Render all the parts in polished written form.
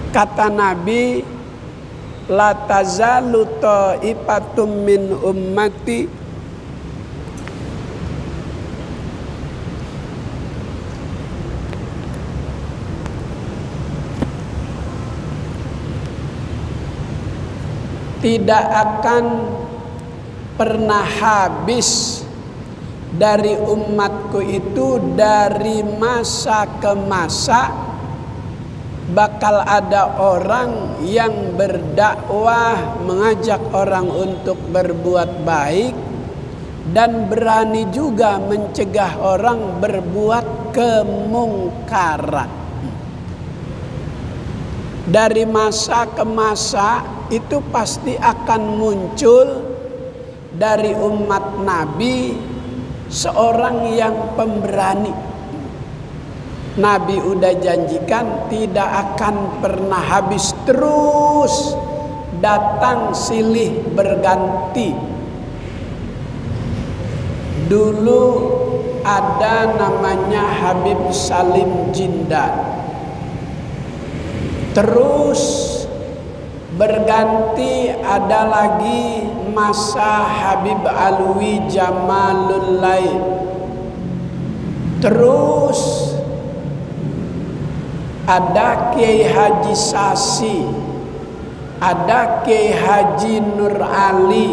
Kata Nabi, la tazalu ta'ifatum min ummati tidak akan pernah habis dari umatku itu, dari masa ke masa bakal ada orang yang berdakwah, mengajak orang untuk berbuat baik dan berani juga mencegah orang berbuat kemungkaran. Dari masa ke masa itu pasti akan muncul dari umat Nabi seorang yang pemberani. Nabi udah janjikan tidak akan pernah habis, terus datang silih berganti. Dulu ada namanya Habib Salim Jindan, terus berganti ada lagi masa Habib Alwi Jamalul Lail, terus ada Kiai Haji Sasi, ada Kiai Haji Nur Ali,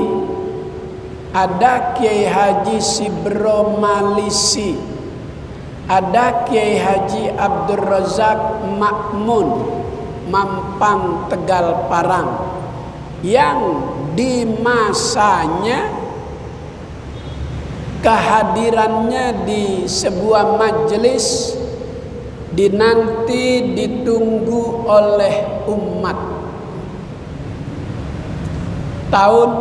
ada Kiai Haji Sibro Malisi, ada Kiai Haji Abdul Razak Makmun Mampang Tegal Parang, yang di masanya kehadirannya di sebuah majelis dinanti, ditunggu oleh umat. Tahun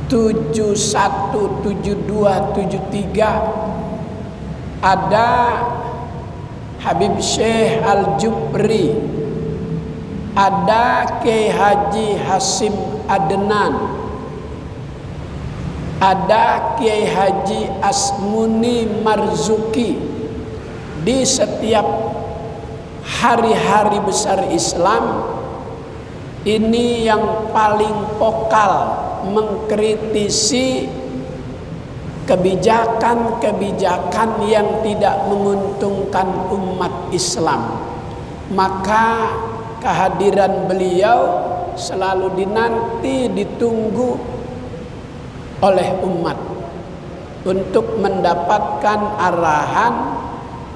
71, 72, 73 ada Habib Syekh Al-Jupri, ada Kiai Haji Hasim Adnan, ada Kiai Haji Asmuni Marzuki. Di setiap hari-hari besar Islam ini yang paling vokal mengkritisi kebijakan-kebijakan yang tidak menguntungkan umat Islam. Maka kehadiran beliau selalu dinanti, ditunggu oleh umat untuk mendapatkan arahan,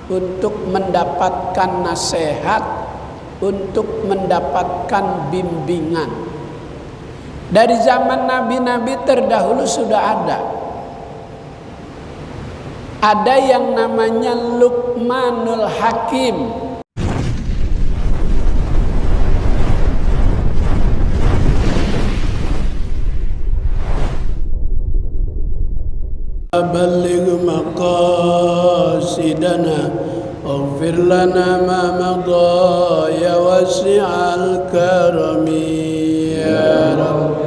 untuk mendapatkan nasihat, untuk mendapatkan bimbingan. Dari zaman nabi-nabi terdahulu sudah ada. Ada yang namanya Luqmanul Hakim. Balligh maqasidana waghfir lana ma madha ya wasi'al karami ya rabbi.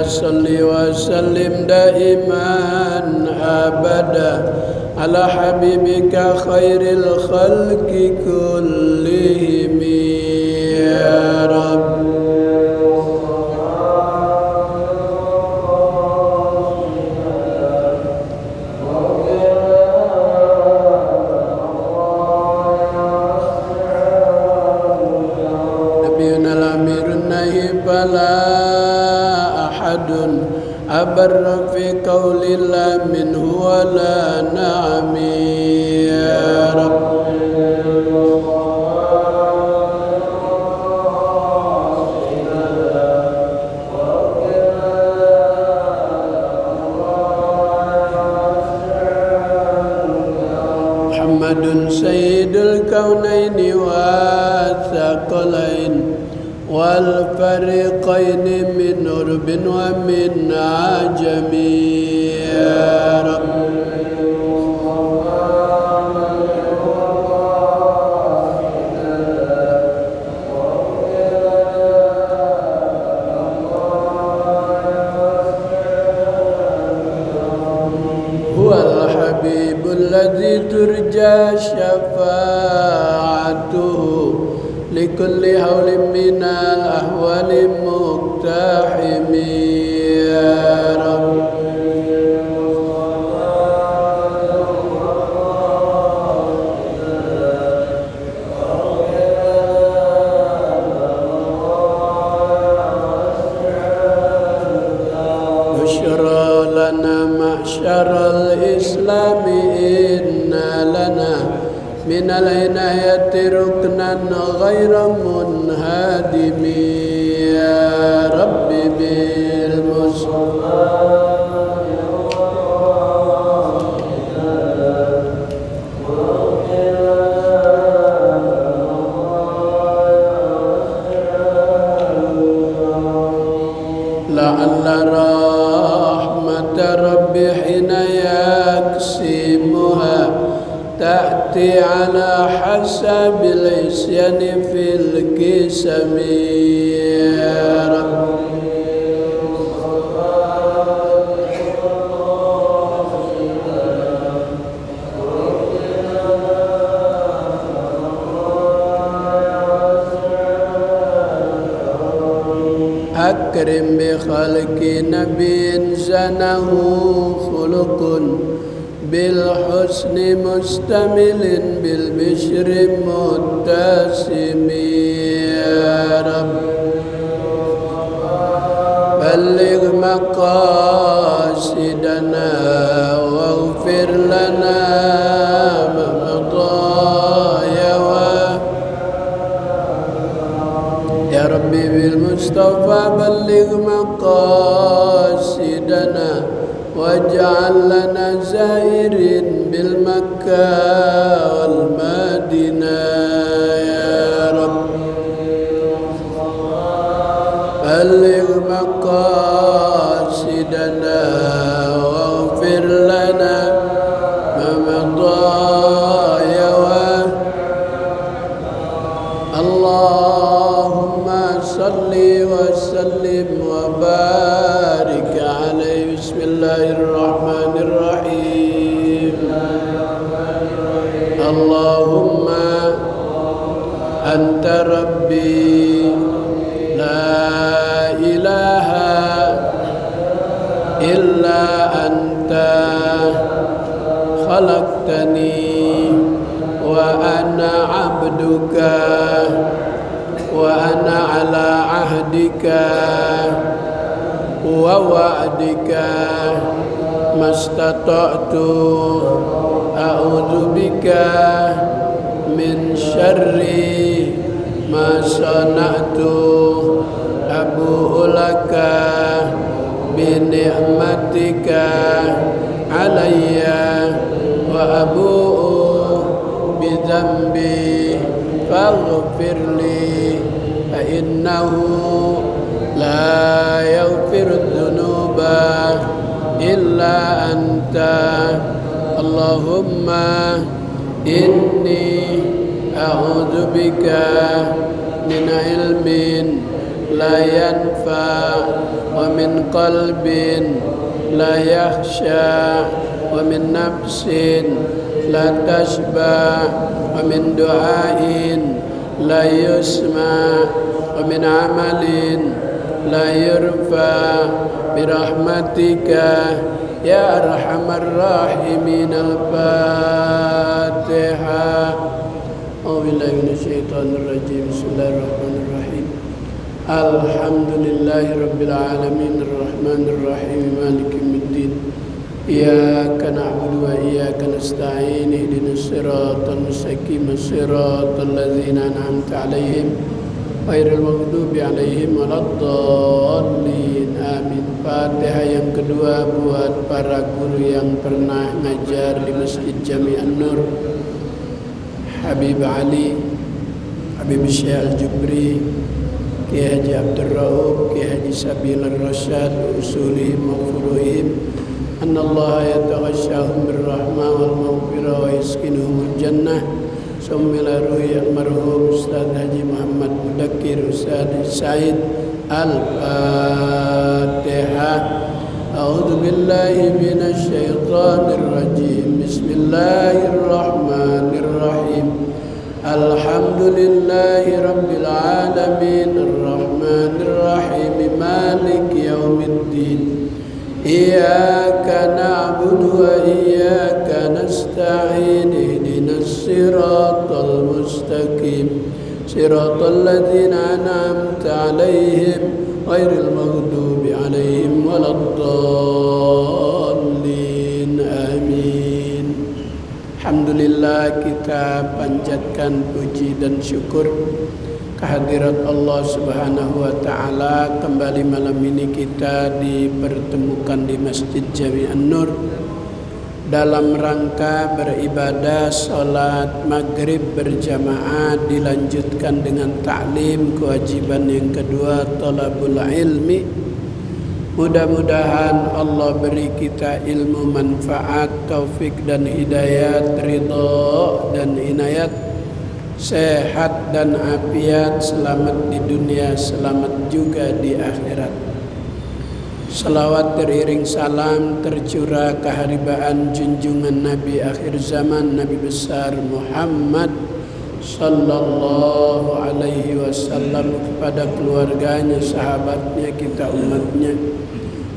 Salli wa sallim daiman abada ala habibika khairil khalqi kullihim ya Rabbi. Nabiyuna al-amirun nahi bala abarra fi qawli la minhu wa la na'ami ya Rabbi. Muhammadun sayyidul kaunaini wa thaqalain wal fariqaini min urbin wa min ajami ya Rabbi. لكل هول من الأهوال مقتحم يا رب معشر الإسلام إن لنا من العناية ركنا غير منهدم يا رب بالمصطفى لعل رحمة ربي حين يقسمها تأتي على حسب العصيان في القسم يا رب أكرم بخلق نبي زنه خلق بالحسن مستمل بالبشر متسم يا رب بلغ مقاصدنا واغفر لنا ما مضى يا ربي بالمصطفى بلغ مقاصدنا واجعل لنا زائر بالمكة والمدينة يا رب بلغ مقاصدنا واغفر لنا ما مضى اللهم صل وسلم وبارك عليه بسم الله الرحمن الرحيم اللهم أنت ربي لا إله إلا أنت خلقتني وأنا عبدك وأنا على عهدك ووعدك ما استطعت أعوذ بك من شر ما صنعت أبوء لك بنعمتك علي وأبوء بذنبي فاغفر لي فإنه لا يغفر الذنوب إلا أنت اللهم إني أعوذ بك من علم لا ينفع ومن قلب لا يخشى ومن نفس لا تشبع ومن دعاء لا يسمع ومن عمل لا يرفع برحمتك يا أرحم الراحمين الفاتحة أعوذ بالله من الشيطان الرجيم بسم الله الرحمن الرحيم الحمد لله رب العالمين الرحمن الرحيم مالك يوم الدين إياك نعبد وإياك نستعين اهدنا الصراط المستقيم صراط الذين أنعمت عليهم غير المغضوب عليهم ولا الضالين amin. Fatihah yang kedua buat para guru yang pernah ngajar di Masjid Jami'an Nur, Habib Ali, Habib Syekh Al-Jubri, Kiai Haji Abdul Rauf, Kiai Haji Sabil Ar-Rasyad, usulihim wa furuhim, anna Allah yataghashahum birrahmah wal maghfirah wa yaskinuhumul jannah. Summila ruhi almarhum Ustaz Haji Muhammad Mudakir Ustaz Said Al-Fatihah. A'udzu billahi minasy syaithanir rajim. Bismillahirrahmanirrahim. Alhamdulillahi rabbil siratal mustaqim siratal ladzina an'amta 'alaihim ghairil maghdubi 'alaihim waladdallin. Amin. Alhamdulillah, kita panjatkan puji dan syukur kehadirat Allah Subhanahu wa taala. Kembali malam ini kita dipertemukan di Masjid Jami' An-Nur dalam rangka beribadah salat maghrib berjamaah, dilanjutkan dengan ta'lim, kewajiban yang kedua talabul ilmi. Mudah-mudahan Allah beri kita ilmu manfaat, taufik dan hidayat, ridha dan inayat, sehat dan afiat, selamat di dunia, selamat juga di akhirat. Salawat teriring salam tercurah keharibaan junjungan Nabi akhir zaman, Nabi besar Muhammad sallallahu alaihi wasallam, kepada keluarganya, sahabatnya, kita umatnya.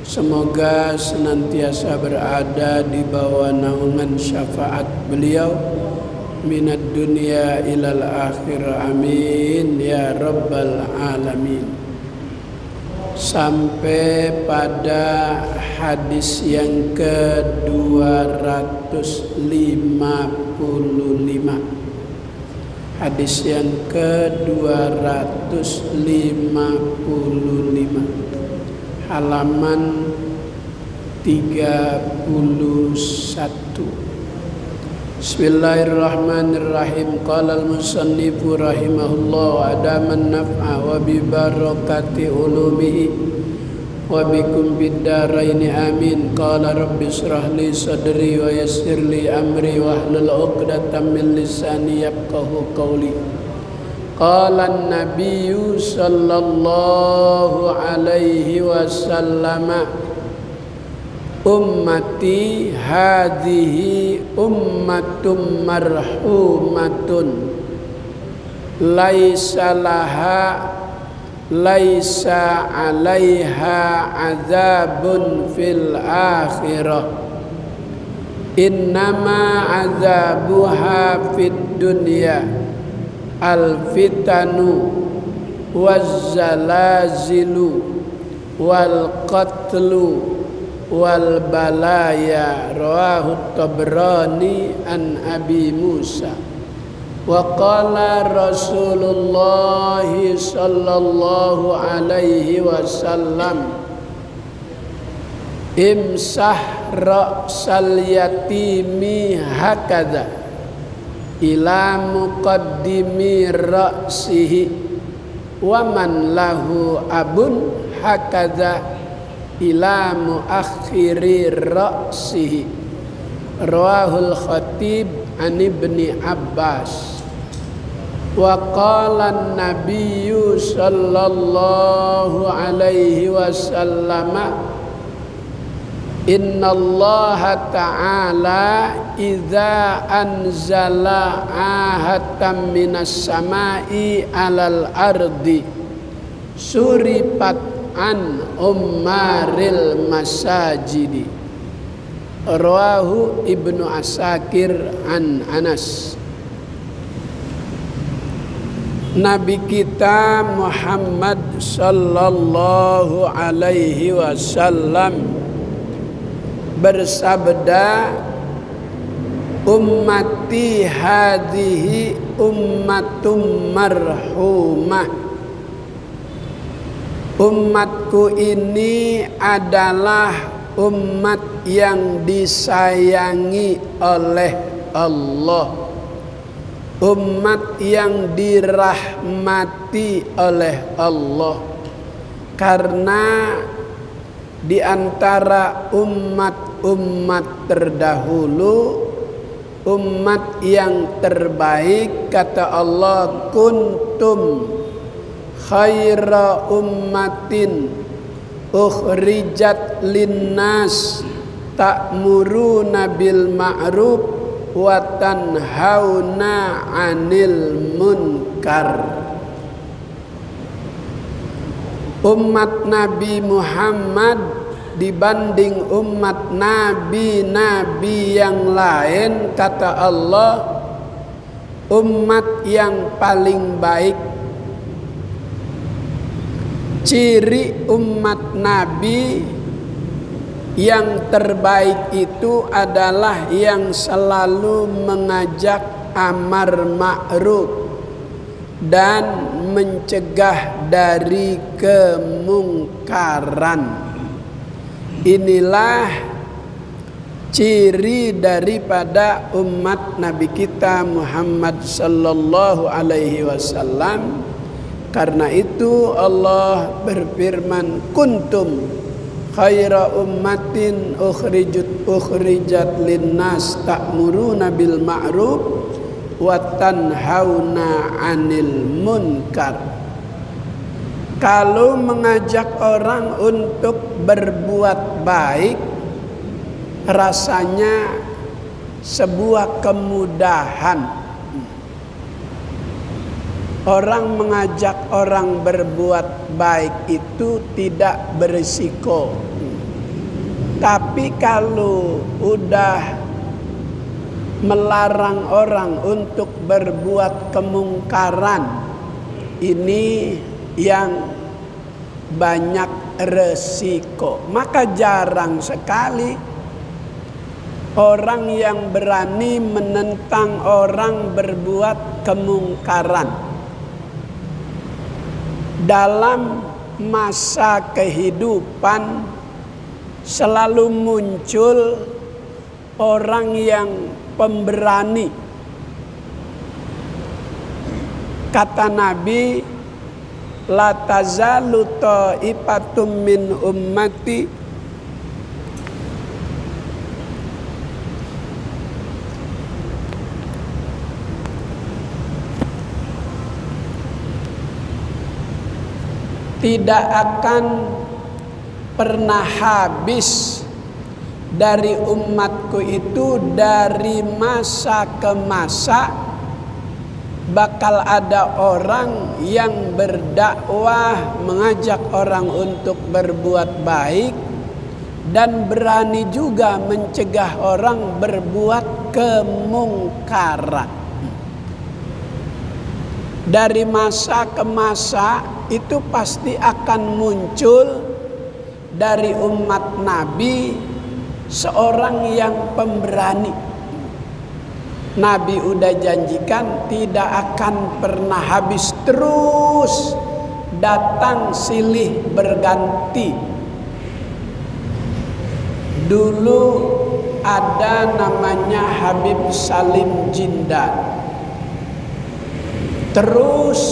Semoga senantiasa berada di bawah naungan syafaat beliau minad dunia ilal akhir, amin ya rabbal alamin. Sampai pada hadis yang ke-255. Hadis yang ke-255, halaman 31. Bismillahirrahmanirrahim. Qala al-musannifu rahimahullah adaman naf'a wa bi barakati ulumihi wa bikum bid-daraini amin. Qala rabbi israh li sadri wa yassir li amri wa hlul 'uqdatam min lisani yafqahu qawli. Qala an-nabiyyu sallallahu alaihi wasallam, ummati hadhihi ummatum marhumatun laisa alaiha azabun fil akhirah, innama azabuha fid dunya al fitanu waz zalazilu wal qatlu wal balaya. Rawahu Tabrani an Abi Musa. Wa qala Rasulullah sallallahu alaihi wasallam, imsah ra'sal yatimi hakadha ila muqaddimi ra'sihi wa man lahu abun hakadha ila muakhiri ra'sihi. Rawahul Khatib an Ibni Abbas. Wa qala an-nabiyyu sallallahu alaihi wasallam, innallaha ta'ala idza anzala ahatan minas samai alal ardi suripat an ummaril masajidi. Rawahu Ibnu Asakir an Anas. Nabi kita Muhammad sallallahu alaihi wasallam bersabda, ummati hadhihi ummatum marhumah. Umatku ini adalah umat yang disayangi oleh Allah, umat yang dirahmati oleh Allah. Karena di antara umat-umat terdahulu, umat yang terbaik, kata Allah, kuntum khaira ummatin ukhrijat linnas ta'muruna bil ma'ruf wa tanhauna 'anil munkar. Umat Nabi Muhammad dibanding umat nabi-nabi yang lain, kata Allah, umat yang paling baik. Ciri umat Nabi yang terbaik itu adalah yang selalu mengajak amar ma'ruf dan mencegah dari kemungkaran. Inilah ciri daripada umat Nabi kita Muhammad sallallahu alaihi wasallam. Karena itu Allah berfirman, kuntum khaira ummatin ukhrijat linnas ta'muruna bil ma'ruf wa tanhauna 'anil munkar. Kalau mengajak orang untuk berbuat baik, rasanya sebuah kemudahan. Orang mengajak orang berbuat baik itu tidak berisiko. Tapi kalau udah melarang orang untuk berbuat kemungkaran, ini yang banyak resiko. Maka jarang sekali orang yang berani menentang orang berbuat kemungkaran. Dalam masa kehidupan selalu muncul orang yang pemberani. Kata Nabi, la tazalu ta'ifatum min ummati tidak akan pernah habis dari umatku itu, dari masa ke masa bakal ada orang yang berdakwah mengajak orang untuk berbuat baik dan berani juga mencegah orang berbuat kemungkaran. Dari masa ke masa itu pasti akan muncul dari umat Nabi seorang yang pemberani. Nabi udah janjikan tidak akan pernah habis, terus datang silih berganti. Dulu ada namanya Habib Salim Jindan. Terus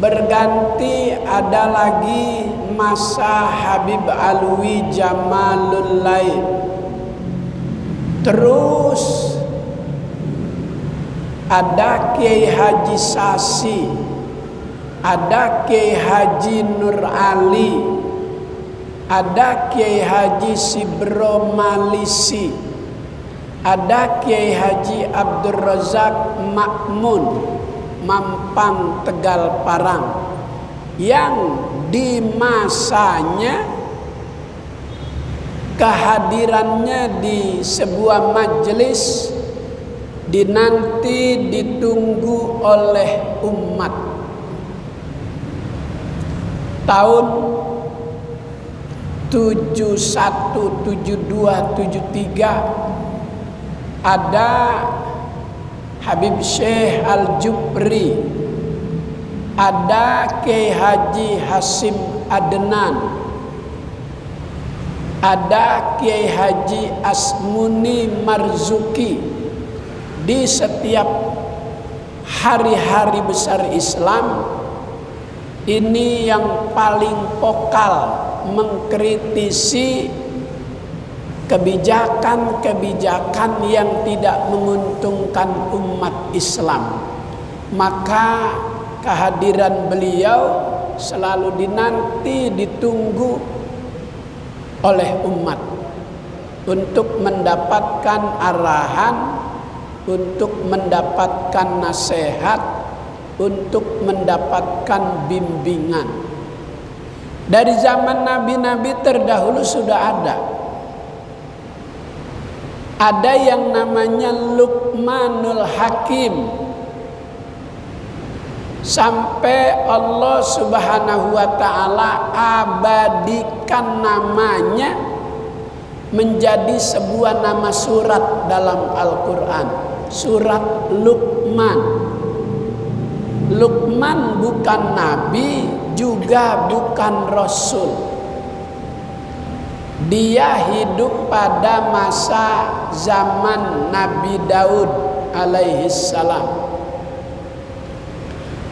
berganti ada lagi masa Habib Alwi Jamalul Lail. Terus ada Kiai Haji Sasi, ada Kiai Haji Nur Ali, ada Kiai Haji Sibro Malisi, ada Kiai Haji Abdul Razak Makmun Mampang Tegal Parang, yang di masanya kehadirannya di sebuah majelis dinanti ditunggu oleh umat. Tahun 71, 72, 73 ada Habib Syekh Al-Jubri, ada Kiai Haji Hasim Adnan, ada Kiai Haji Asmuni Marzuki. Di setiap hari-hari besar Islam ini yang paling vokal mengkritisi kebijakan-kebijakan yang tidak menguntungkan umat Islam. Maka kehadiran beliau selalu dinanti, ditunggu oleh umat untuk mendapatkan arahan, untuk mendapatkan nasihat, untuk mendapatkan bimbingan. Dari zaman nabi-nabi terdahulu sudah ada. Ada yang namanya Luqmanul Hakim. sampai Allah Subhanahu wa ta'ala abadikan namanya menjadi sebuah nama surat dalam Al-Quran. Surat Luqman. Luqman bukan nabi, juga bukan rasul. Dia hidup pada masa zaman Nabi Daud alaihi salam.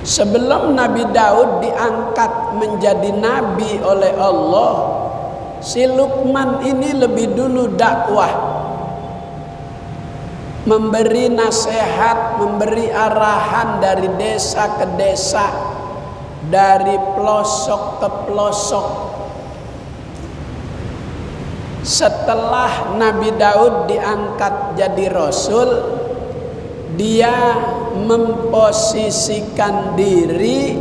Sebelum Nabi Daud diangkat menjadi nabi oleh Allah, si Luqman ini lebih dulu dakwah, memberi nasihat, memberi arahan dari desa ke desa, dari pelosok ke pelosok. Setelah Nabi Daud diangkat jadi rasul, dia memposisikan diri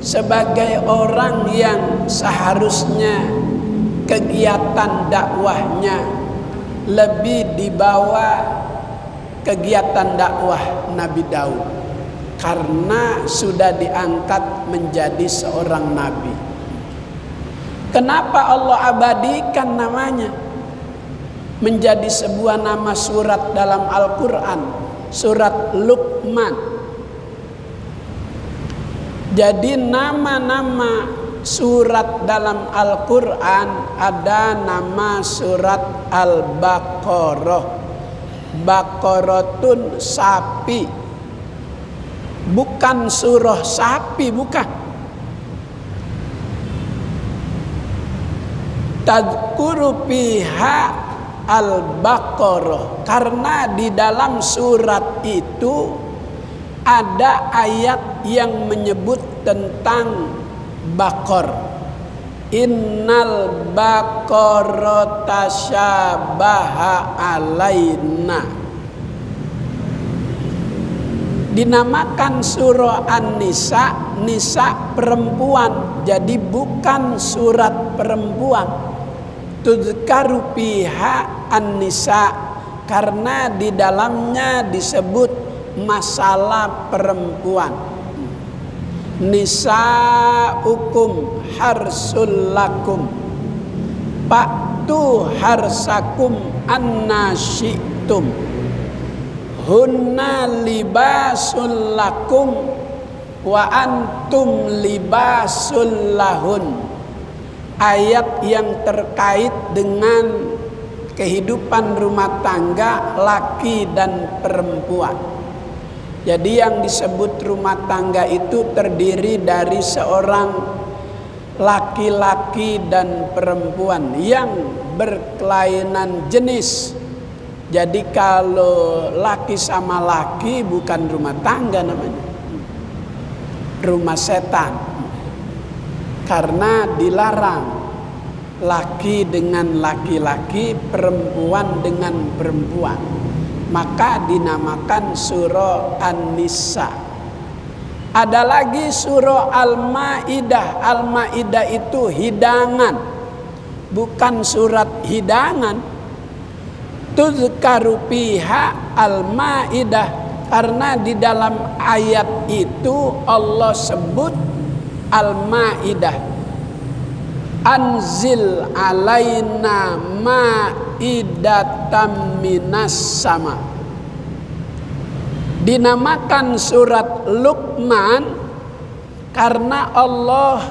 sebagai orang yang seharusnya kegiatan dakwahnya lebih di bawah kegiatan dakwah Nabi Daud, karena sudah diangkat menjadi seorang nabi. Kenapa Allah abadikan namanya menjadi sebuah nama surat dalam Al-Quran? Surat Luqman. Jadi nama-nama surat dalam Al-Quran ada nama surat Al-Baqarah. Baqaratun sapi, bukan surah sapi, bukan. Tadhkuru fiha Al-Baqarah, karena di dalam surat itu ada ayat yang menyebut tentang Baqar. Innal baqarata syabaha alaina. Dinamakan surah An-Nisa, Nisa perempuan, jadi bukan surat perempuan. Tudzkaru fiha An-Nisa, karena di dalamnya disebut masalah perempuan. Nisaukum harsul lakum fa'tu harsakum anna syi'tum hunna libasul lakum wa antum libasul lahun. Ayat yang terkait dengan kehidupan rumah tangga laki dan perempuan. Jadi yang disebut rumah tangga itu terdiri dari seorang laki-laki dan perempuan yang berkelainan jenis. Jadi kalau laki sama laki bukan rumah tangga namanya, rumah setan. Karena dilarang laki dengan laki-laki, perempuan dengan perempuan, maka dinamakan surah An-Nisa. Ada lagi surah Al-Maidah. Al-Maidah itu hidangan, bukan surat hidangan. Tudzkaru fiha Al-Maidah, karena di dalam ayat itu Allah sebut Al-Maidah. Anzil alaina maidatam minas sama. Dinamakan surat Luqman karena Allah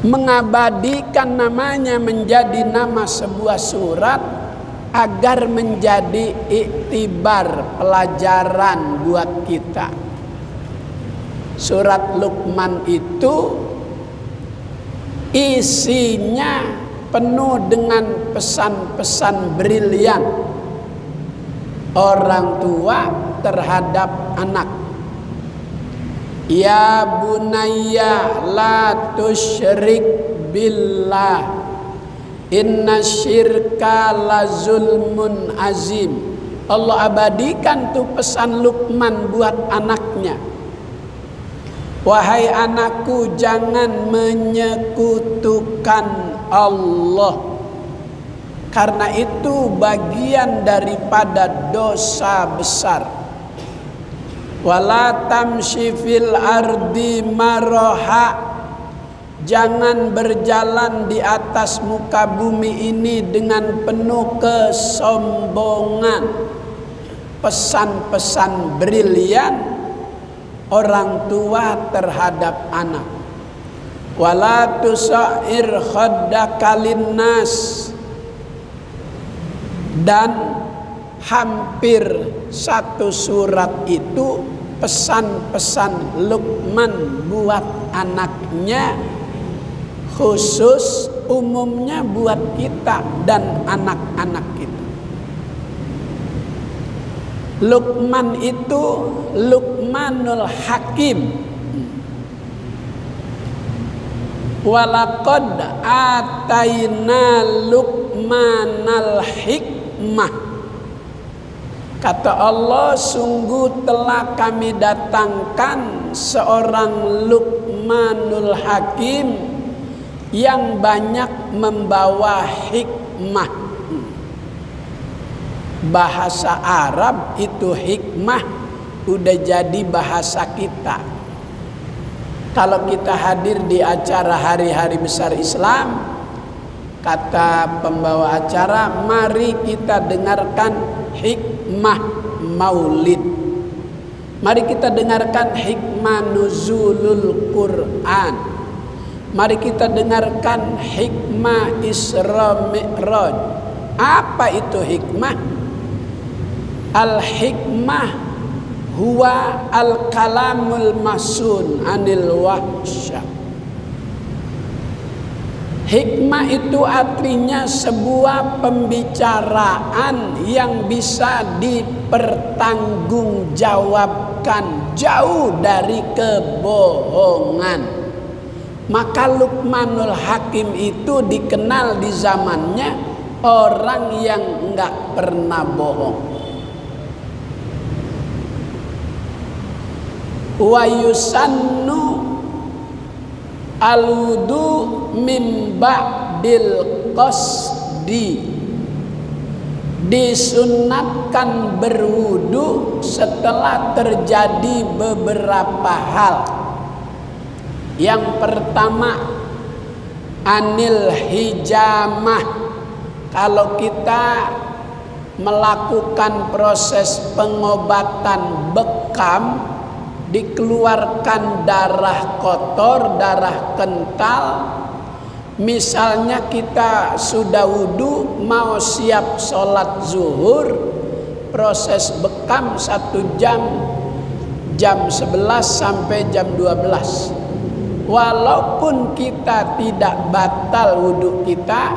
mengabadikan namanya menjadi nama sebuah surat agar menjadi iktibar, pelajaran buat kita. Surat Luqman itu isinya penuh dengan pesan-pesan brilian orang tua terhadap anak. Ya bunayya la tusyrik billah inna syirka la zulmun azim. Allah abadikan tuh pesan Luqman buat anaknya. Wahai anakku, jangan menyekutukan Allah, karena itu bagian daripada dosa besar. Wala tamshi fil ardi maraha, jangan berjalan di atas muka bumi ini dengan penuh kesombongan. Pesan-pesan brilian orang tua terhadap anak. Wala tusair khaddaka linnas, dan hampir satu surat itu pesan-pesan Luqman buat anaknya, khusus umumnya buat kita dan anak-anak kita. Luqman itu Luqmanul Hakim. Walaqad ataina Luqmanal hikmah. Kata Allah, sungguh telah kami datangkan seorang Luqmanul Hakim yang banyak membawa hikmah. Bahasa Arab itu hikmah udah jadi bahasa kita. Kalau kita hadir di acara hari-hari besar Islam, kata pembawa acara, mari kita dengarkan hikmah maulid. Mari kita dengarkan hikmah nuzulul Quran. Mari kita dengarkan hikmah Isra Mi'raj. Apa itu hikmah? Al-hikmah huwa al-kalamul masun anil wahsya. Hikmah itu artinya sebuah pembicaraan yang bisa dipertanggungjawabkan, jauh dari kebohongan. Maka Luqmanul Hakim itu dikenal di zamannya orang yang enggak pernah bohong. Wa yusannu aludu min ba'dil qasdi, disunatkan berwudu setelah terjadi beberapa hal. Yang pertama, anil hijamah. Kalau kita melakukan proses pengobatan bekam, dikeluarkan darah kotor, darah kental. Misalnya kita sudah wudhu, mau siap sholat zuhur, proses bekam 1 jam, jam 11 sampai jam 12. Walaupun kita tidak batal wudhu kita,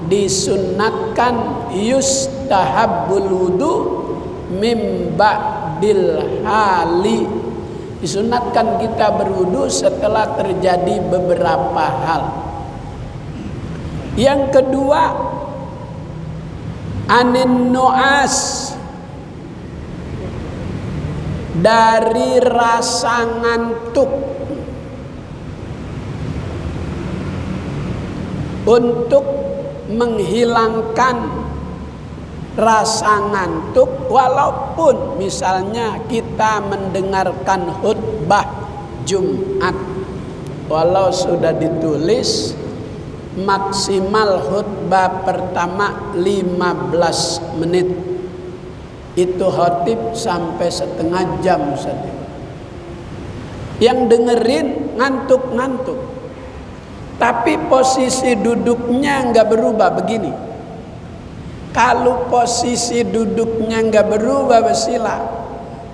disunatkan yustahabbul wudhu mim ba'dil hali. Disunatkan kita berwudu setelah terjadi beberapa hal. Yang kedua, anin nu'as, dari rasa ngantuk. Untuk menghilangkan rasa ngantuk, walaupun misalnya kita mendengarkan khutbah Jumat, walau sudah ditulis maksimal khutbah pertama 15 menit, itu khatib sampai setengah jam saja. Yang dengerin ngantuk-ngantuk, tapi posisi duduknya nggak berubah begini. Kalau posisi duduknya nggak berubah bersila,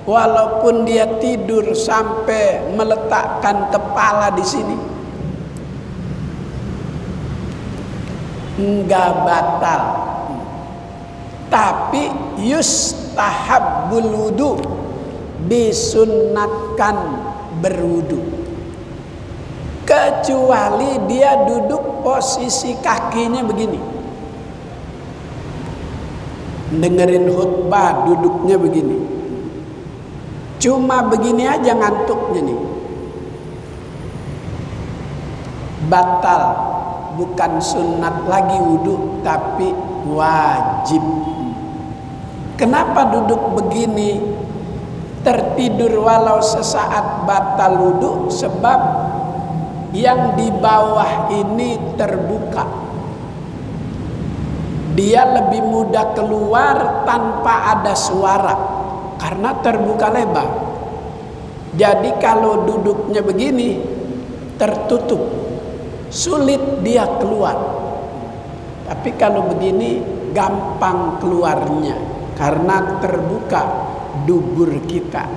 walaupun dia tidur sampai meletakkan kepala di sini, nggak batal. Tapi yustahabbul wudu, disunnatkan berwudu, kecuali dia duduk posisi kakinya begini. Dengerin khutbah duduknya begini, cuma begini aja ngantuknya nih, batal. Bukan sunat lagi wudu, tapi wajib. Kenapa duduk begini? tertidur walau sesaat batal wudu, sebab yang di bawah ini terbuka. Dia lebih mudah keluar tanpa ada suara karena terbuka lebar. Jadi kalau duduknya begini tertutup, sulit dia keluar. Tapi kalau begini gampang keluarnya karena terbuka dubur kita.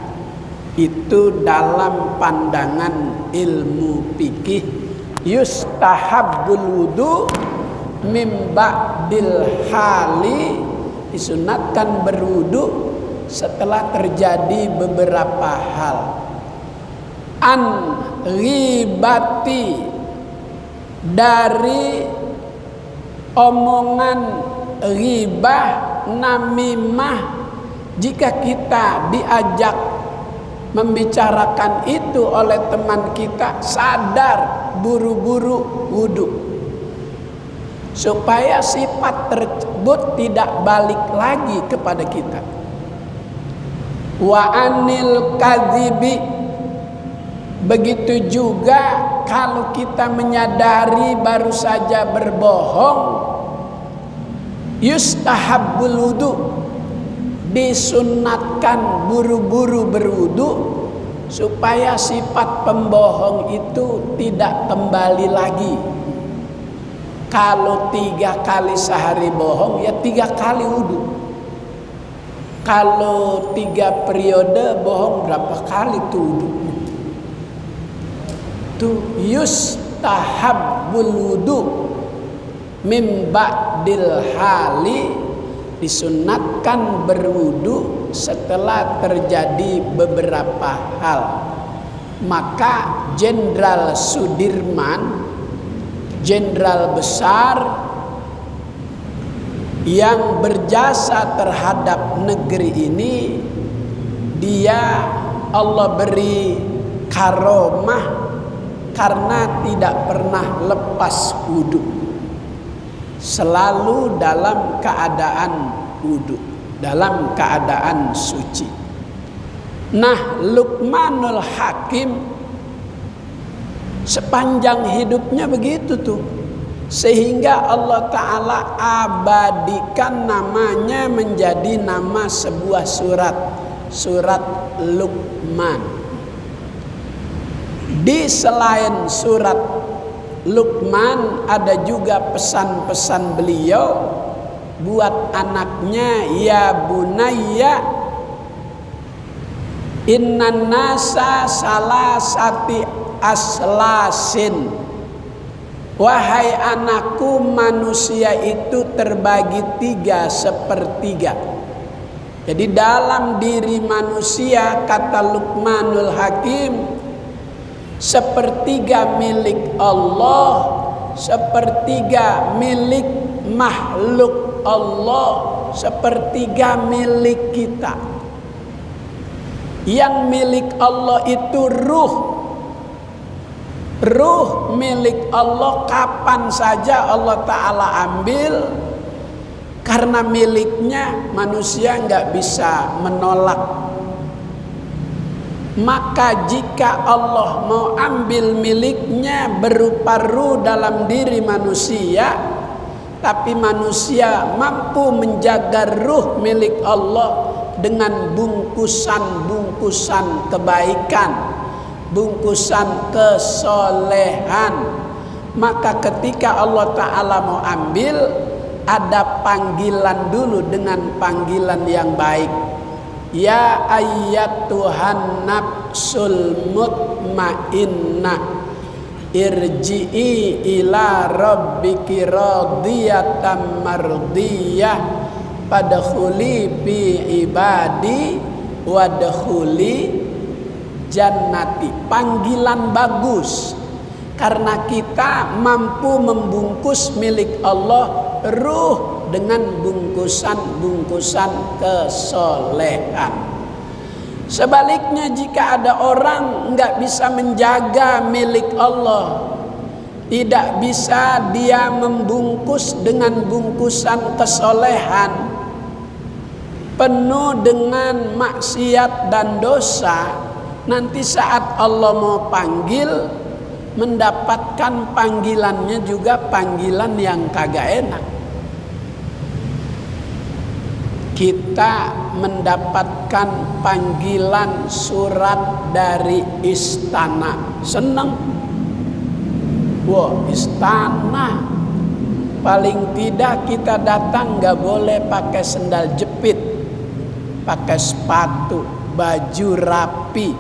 Itu dalam pandangan ilmu fikih, yustahabbul wudu mim ba'dil hali, disunatkan berwudu setelah terjadi beberapa hal. An ghibati, dari omongan ghibah, namimah. Jika kita diajak membicarakan itu oleh teman kita, sadar buru-buru wudu supaya sifat tersebut tidak balik lagi kepada kita. Wa anil kadzibi, begitu juga kalau kita menyadari baru saja berbohong, yustahabbul wudu, disunatkan buru-buru berwudu supaya sifat pembohong itu tidak kembali lagi. Kalau 3 kali sehari bohong, ya 3 kali wudu. Kalau 3 periode bohong, berapa kali tuh wudu? Tuh yustahabbul wudu mim ba'dil hali, disunatkan berwudu setelah terjadi beberapa hal. Maka Jenderal Sudirman, jenderal besar yang berjasa terhadap negeri ini, dia Allah beri karomah karena tidak pernah lepas wudu, selalu dalam keadaan wudu, dalam keadaan suci. Nah, Luqmanul Hakim sepanjang hidupnya begitu tuh, sehingga Allah Ta'ala abadikan namanya menjadi nama sebuah surat, surat Luqman. Di selain surat Luqman ada juga pesan-pesan beliau buat anaknya, ya bunayya innan nasa salasati aslasin, wahai anakku, manusia itu terbagi 3/3. Jadi dalam diri manusia, kata Luqmanul Hakim, 1/3 milik Allah, 1/3 milik makhluk Allah, 1/3 milik kita. Yang milik Allah itu ruh. Ruh milik Allah kapan saja Allah Ta'ala ambil, karena miliknya manusia nggak bisa menolak. Maka jika Allah mau ambil miliknya berupa ruh dalam diri manusia, tapi manusia mampu menjaga ruh milik Allah dengan bungkusan-bungkusan kebaikan, bungkusan kesolehan, maka ketika Allah Ta'ala mau ambil, ada panggilan dulu dengan panggilan yang baik. Ya ayyatuhan nafsul mutmainnah, irji'i ila rabbiki radiyatan mardiyah, padkhuli fi ibadi wadkhuli jannati. Panggilan bagus karena kita mampu membungkus milik Allah ruh dengan bungkusan-bungkusan kesolehan. Sebaliknya, jika ada orang nggak bisa menjaga milik Allah, tidak bisa dia membungkus dengan bungkusan kesolehan, penuh dengan maksiat dan dosa, nanti saat Allah mau panggil, mendapatkan panggilannya juga panggilan yang kagak enak. Kita mendapatkan panggilan surat dari istana, senang. Wah, istana. Paling tidak kita datang gak boleh pakai sendal jepit, pakai sepatu, baju rapi.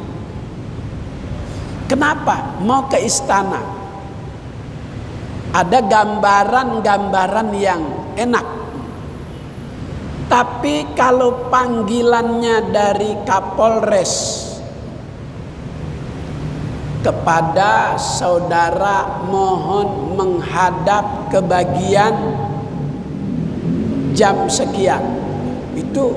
Kenapa? Mau ke istana. Ada gambaran-gambaran yang enak. Tapi kalau panggilannya dari Kapolres kepada saudara mohon menghadap ke bagian jam sekian, itu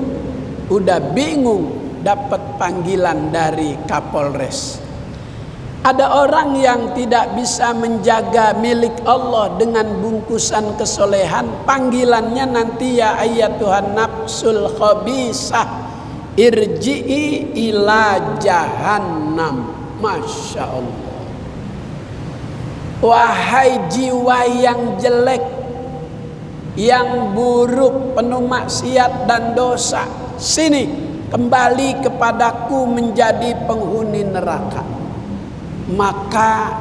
udah bingung dapat panggilan dari Kapolres. Ada orang yang tidak bisa menjaga milik Allah dengan bungkusan kesolehan, panggilannya nanti ya ayyatuhan nafsul khabisah irji'i ila jahannam. Masya Allah. Wahai jiwa yang jelek, yang buruk, penuh maksiat dan dosa, sini kembali kepadaku menjadi penghuni neraka. Maka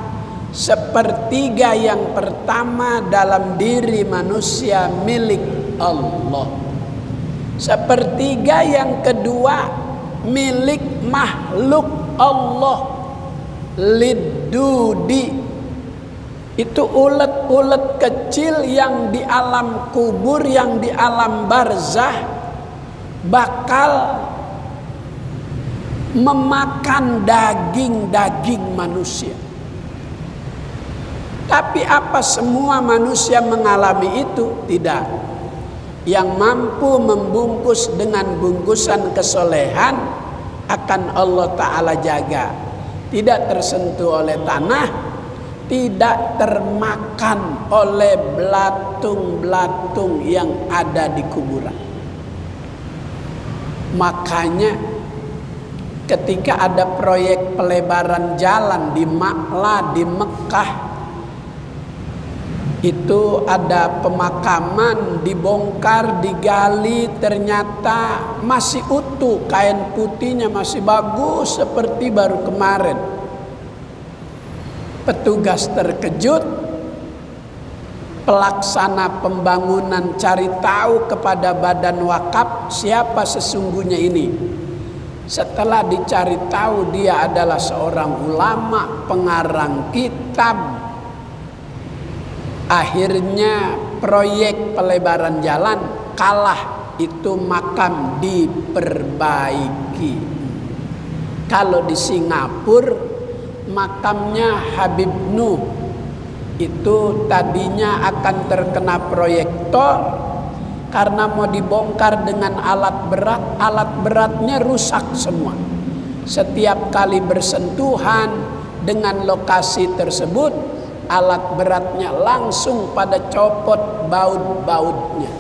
sepertiga yang pertama dalam diri manusia milik Allah, sepertiga yang kedua milik makhluk Allah. Lidudi, itu ulet-ulet kecil yang di alam kubur, yang di alam barzah bakal memakan daging-daging manusia. Tapi apa semua manusia mengalami itu? Tidak. Yang mampu membungkus dengan bungkusan kesolehan akan Allah Ta'ala jaga. Tidak tersentuh oleh tanah, tidak termakan oleh belatung-belatung yang ada di kuburan. Makanya ketika ada proyek pelebaran jalan di Makla, di Mekah, itu ada pemakaman, dibongkar, digali, ternyata masih utuh, kain putihnya masih bagus seperti baru kemarin. Petugas terkejut, pelaksana pembangunan cari tahu kepada badan wakaf siapa sesungguhnya ini. Setelah dicari tahu, dia adalah seorang ulama, pengarang kitab. Akhirnya proyek pelebaran jalan kalah, itu makam diperbaiki. Kalau di Singapura makamnya Habib Nuh itu tadinya akan terkena proyektor. Karena mau dibongkar dengan alat berat, alat beratnya rusak semua. Setiap kali bersentuhan dengan lokasi tersebut, alat beratnya langsung pada copot baut-bautnya.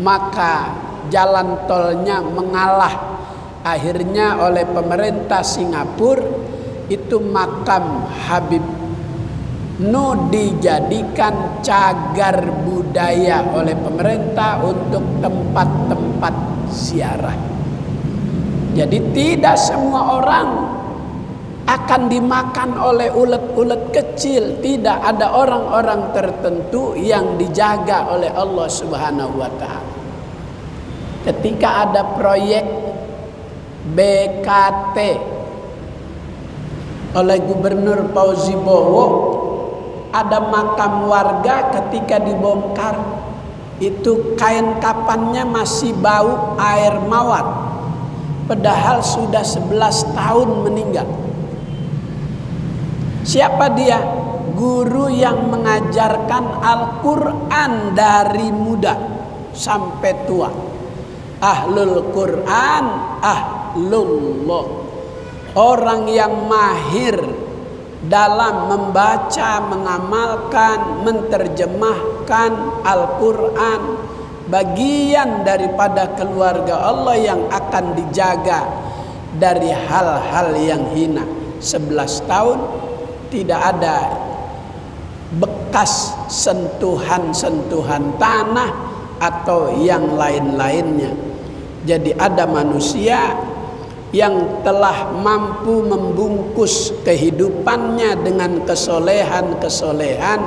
Maka jalan tolnya mengalah. Akhirnya oleh pemerintah Singapura, itu makam Habib Nuh dijadikan cagar budaya oleh pemerintah untuk tempat-tempat ziarah. Jadi tidak semua orang akan dimakan oleh ulet-ulet kecil. Tidak, ada orang-orang tertentu yang dijaga oleh Allah Subhanahu wa Ta'ala. Ketika ada proyek BKT oleh Gubernur Fauzi Bowo, ada makam warga ketika dibongkar, itu kain kafannya masih bau air mawar, padahal sudah 11 tahun meninggal. Siapa dia? Guru yang mengajarkan Al-Quran dari muda sampai tua. Ahlul Quran, ahlullah. Orang yang mahir dalam membaca, mengamalkan, menerjemahkan Al-Quran bagian daripada keluarga Allah yang akan dijaga dari hal-hal yang hina. 11 tahun tidak ada bekas sentuhan-sentuhan tanah atau yang lain-lainnya. Jadi ada manusia yang telah mampu membungkus kehidupannya dengan kesolehan-kesolehan,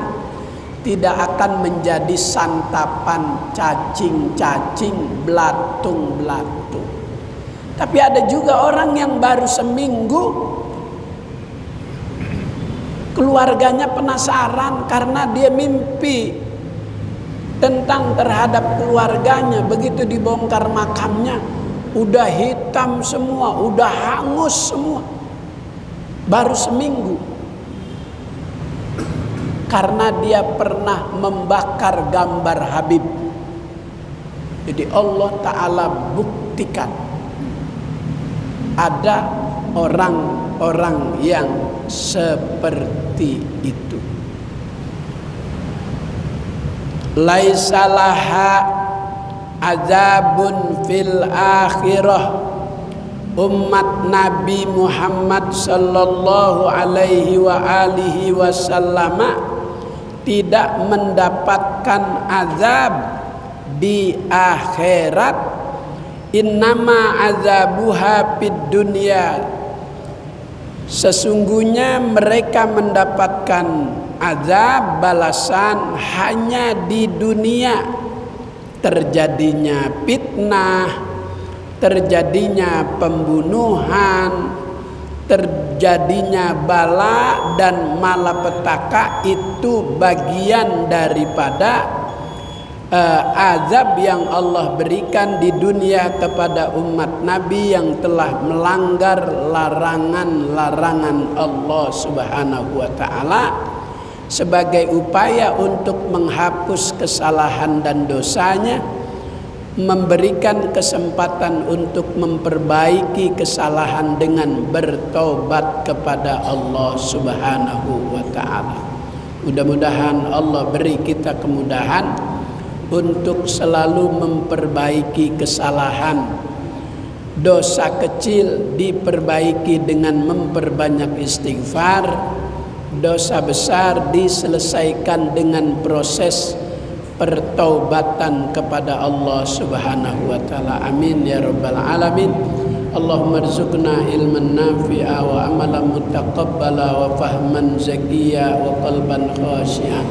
tidak akan menjadi santapan cacing-cacing, belatung-belatung. Tapi ada juga orang yang baru seminggu, keluarganya penasaran karena dia mimpi tentang terhadap keluarganya. Begitu dibongkar makamnya, udah hitam semua, udah hangus semua. Baru seminggu. Karena dia pernah membakar gambar Habib. Jadi Allah Ta'ala buktikan ada orang-orang yang seperti itu. Laisa laha azabun fil akhirah. Umat Nabi Muhammad sallallahu alaihi wa alihi wasallam tidak mendapatkan azab di akhirat. Innama azabuha fid dunya. Sesungguhnya mereka mendapatkan azab balasan hanya di dunia. Terjadinya fitnah, terjadinya pembunuhan, terjadinya bala dan malapetaka, itu bagian daripada azab yang Allah berikan di dunia kepada umat Nabi yang telah melanggar larangan-larangan Allah Subhanahu wa Ta'ala, sebagai upaya untuk menghapus kesalahan dan dosanya, memberikan kesempatan untuk memperbaiki kesalahan dengan bertobat kepada Allah Subhanahu wa Ta'ala. Mudah-mudahan Allah beri kita kemudahan untuk selalu memperbaiki kesalahan. Dosa kecil diperbaiki dengan memperbanyak istighfar, dosa besar diselesaikan dengan proses pertaubatan kepada Allah Subhanahu wa Ta'ala. Amin ya rabbal alamin. Allahumma rzuqna ilman nafi'a wa amalan mutaqabbala wa fahman zakiyya wa qalban khashi'an.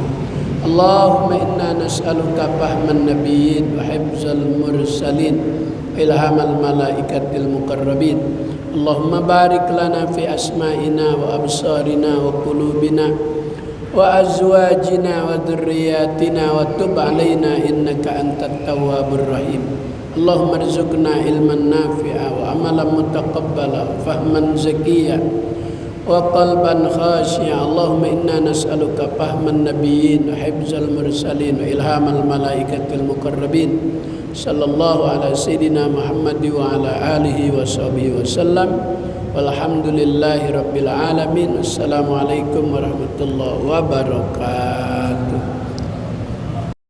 Allahumma inna nas'aluka fahman nabiyyin wa hifzal mursalin wa ilhamal malaikatil muqarrabin. Allahumma barik lana fi asma'ina wa absarina wa qulubina wa azwajina wa dhurriyyatina wa tub alaina innaka antat tawwabur rahim. Allahumma rzuqna ilman nafi'a wa amalan mutaqabbala wa fahman zakiyya wa qalban khashi'a. Allahumma inna nas'aluka fahman nabiyyin wa hifzal mursalin wa ilhamal malaikatil muqarrabin. Sallallahu ala sayyidina Muhammad wa ala alihi wa sahbihi wasallam. Walhamdulillahi rabbil alamin. Assalamualaikum warahmatullahi wabarakatuh.